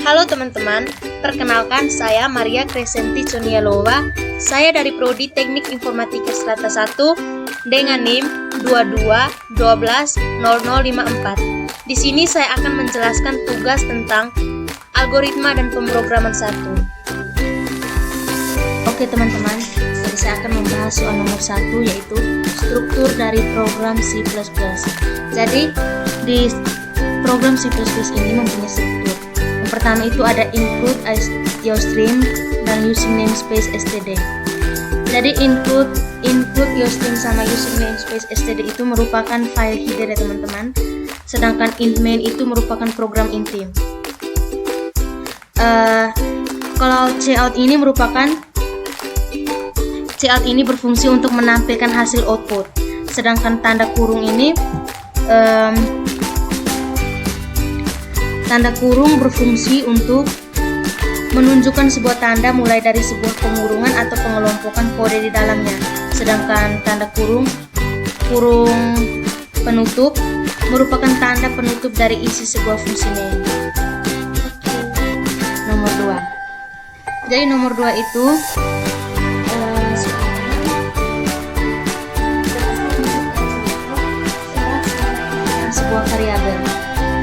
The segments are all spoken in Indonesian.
Halo teman-teman, perkenalkan saya Maria Crescenti Conialova. Saya dari Prodi Teknik Informatika Strata 1 dengan NIM 22120054. Di sini saya akan menjelaskan tugas tentang algoritma dan pemrograman 1. Oke teman-teman, jadi saya akan membahas soal nomor 1, yaitu struktur dari program C++. Jadi di program C++ ini mempunyai struktur. Yang pertama itu ada include IOStream dan using namespace std. Jadi include IOStream sama using namespace std itu merupakan file header ya teman-teman. Sedangkan int main itu merupakan program intim. Kalau cout ini berfungsi untuk menampilkan hasil output. Sedangkan tanda kurung ini tanda kurung berfungsi untuk menunjukkan sebuah tanda mulai dari sebuah pengurungan atau pengelompokan kode di dalamnya. Sedangkan tanda kurung penutup merupakan tanda penutup dari isi sebuah fungsi main. Nomor 2. Jadi nomor 2 itu sebuah variabel.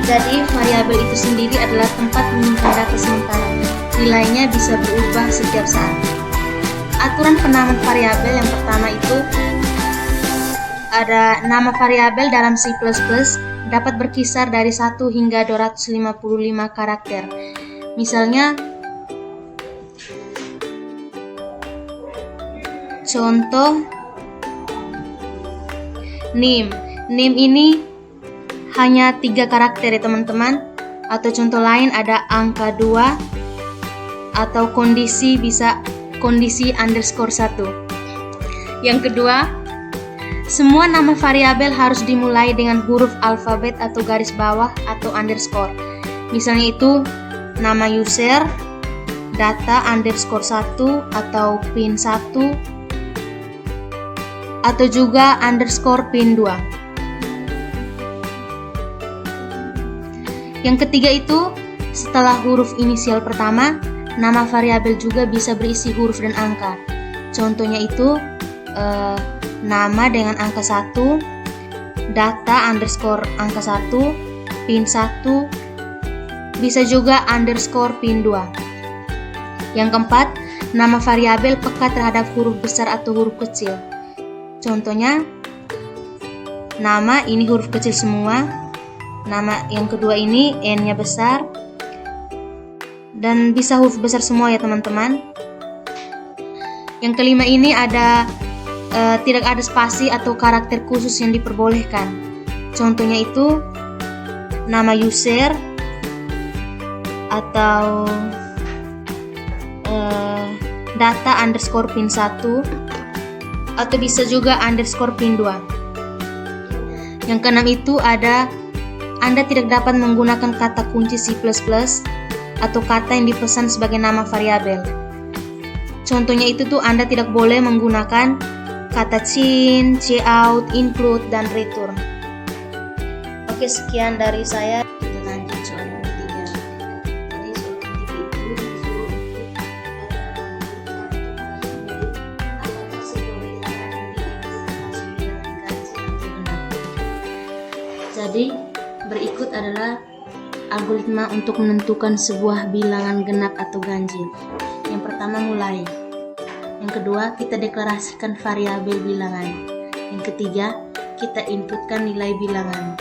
Jadi variabel itu sendiri adalah tempat menyimpan data sementara. Nilainya bisa berubah setiap saat. Aturan penamaan variabel yang pertama itu ada nama variabel dalam C++ dapat berkisar dari 1 hingga 255 karakter. Misalnya contoh NIM ini hanya 3 karakter ya teman-teman. Atau contoh lain ada angka 2 atau kondisi underscore 1. Yang kedua, semua nama variabel harus dimulai dengan huruf alfabet atau garis bawah atau underscore. Misalnya itu nama user, data underscore 1 atau pin 1 atau juga underscore pin 2. Yang ketiga itu, setelah huruf inisial pertama, nama variabel juga bisa berisi huruf dan angka. Contohnya itu nama dengan angka 1, data underscore angka 1, pin 1, bisa juga underscore pin 2. Yang keempat, nama variabel peka terhadap huruf besar atau huruf kecil. Contohnya, nama ini huruf kecil semua. Nama yang kedua ini N-nya besar dan bisa huruf besar semua ya teman-teman. Yang kelima ini ada tidak ada spasi atau karakter khusus yang diperbolehkan. Contohnya itu nama user atau data underscore pin 1 atau bisa juga underscore pin 2. Yang keenam itu ada Anda tidak dapat menggunakan kata kunci C++ atau kata yang dipesan sebagai nama variabel. Contohnya itu tuh Anda tidak boleh menggunakan kata cin, cout, include, dan return. Oke, sekian dari saya. Kita lanjut soal nomor 3. Jadi soal nomor 3 itu jadi berikut adalah algoritma untuk menentukan sebuah bilangan genap atau ganjil. Yang pertama mulai. Yang kedua, kita deklarasikan variabel bilangan. Yang ketiga, kita inputkan nilai bilangan.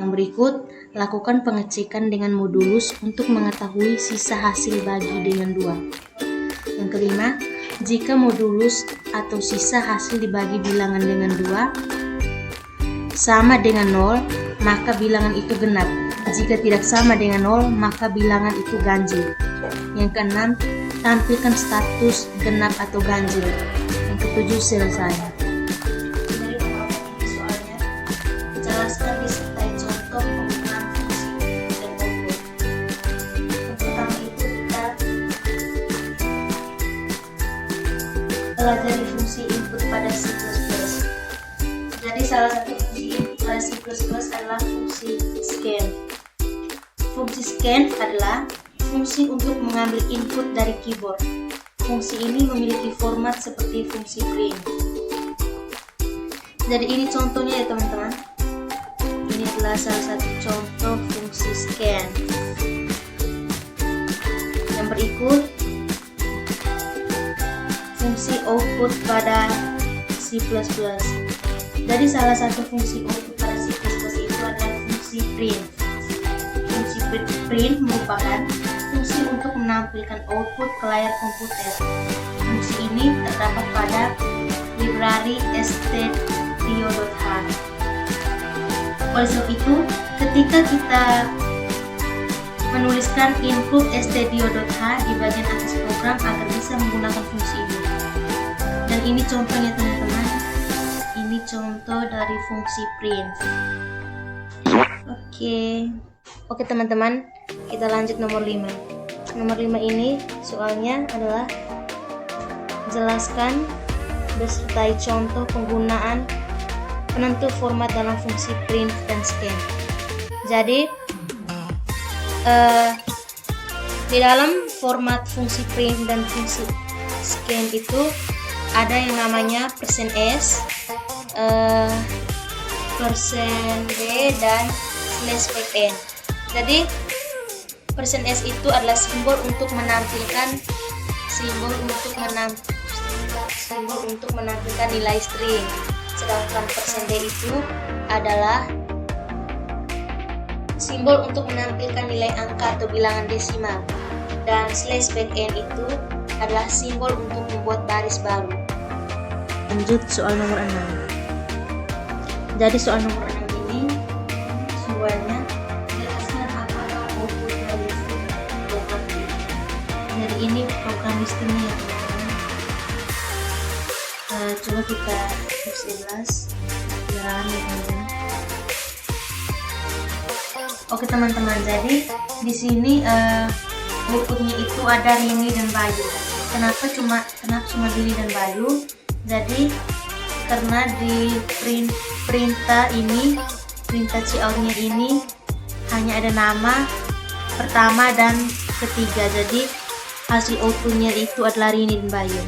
Yang berikut, lakukan pengecekan dengan modulus untuk mengetahui sisa hasil bagi dengan 2. Yang kelima, jika modulus atau sisa hasil dibagi bilangan dengan 2 sama dengan 0, maka bilangan itu genap. Jika tidak sama dengan 0, maka bilangan itu ganjil. Yang keenam, tampilkan status genap atau ganjil. Yang ketujuh, selesai. Dari soalnya, jelaskan disertai contoh penggunaan fungsi dan output. Yang pertama itu kita pelajari fungsi input pada C++. Jadi salah satu fungsi input pada C++ adalah fungsi scan. Fungsi scan adalah fungsi untuk mengambil input dari keyboard. Fungsi ini memiliki format seperti fungsi print. Jadi ini contohnya ya teman-teman. Ini adalah salah satu contoh fungsi scan. Yang berikut fungsi output pada C++. Jadi salah satu fungsi output pada C++ itu adalah fungsi print. Fungsi print merupakan fungsi untuk menampilkan output ke layar komputer. Fungsi ini terdapat pada library stdio.h. Oleh sebab itu, ketika kita menuliskan input stdio.h di bagian atas program agar bisa menggunakan fungsi ini. Dan ini contohnya teman-teman. Ini contoh dari fungsi print. Oke teman-teman, kita lanjut nomor 5. Nomor 5 ini soalnya adalah jelaskan besertai contoh penggunaan penentu format dalam fungsi print dan scan. Jadi di dalam format fungsi print dan fungsi scan itu ada yang namanya %s, %d dan /n. Jadi %s itu adalah simbol untuk menampilkan nilai string, sedangkan %d itu adalah simbol untuk menampilkan nilai angka atau bilangan desimal, dan /n itu adalah simbol untuk membuat baris baru. Lanjut soal nomor 6. Jadi soal nomor 6 ini soalnya jelaskan apakah output dari program ini. Jadi ini program listingnya ya teman-teman. Coba kita perjelas biar ya teman-teman. Oke teman-teman, jadi di sini outputnya itu ada Rini dan Bayu. Kenapa cuma Rini dan Bayu? Jadi karena di perintah cout-nya ini hanya ada nama pertama dan ketiga. Jadi hasil outputnya itu adalah Rini dan Bayu.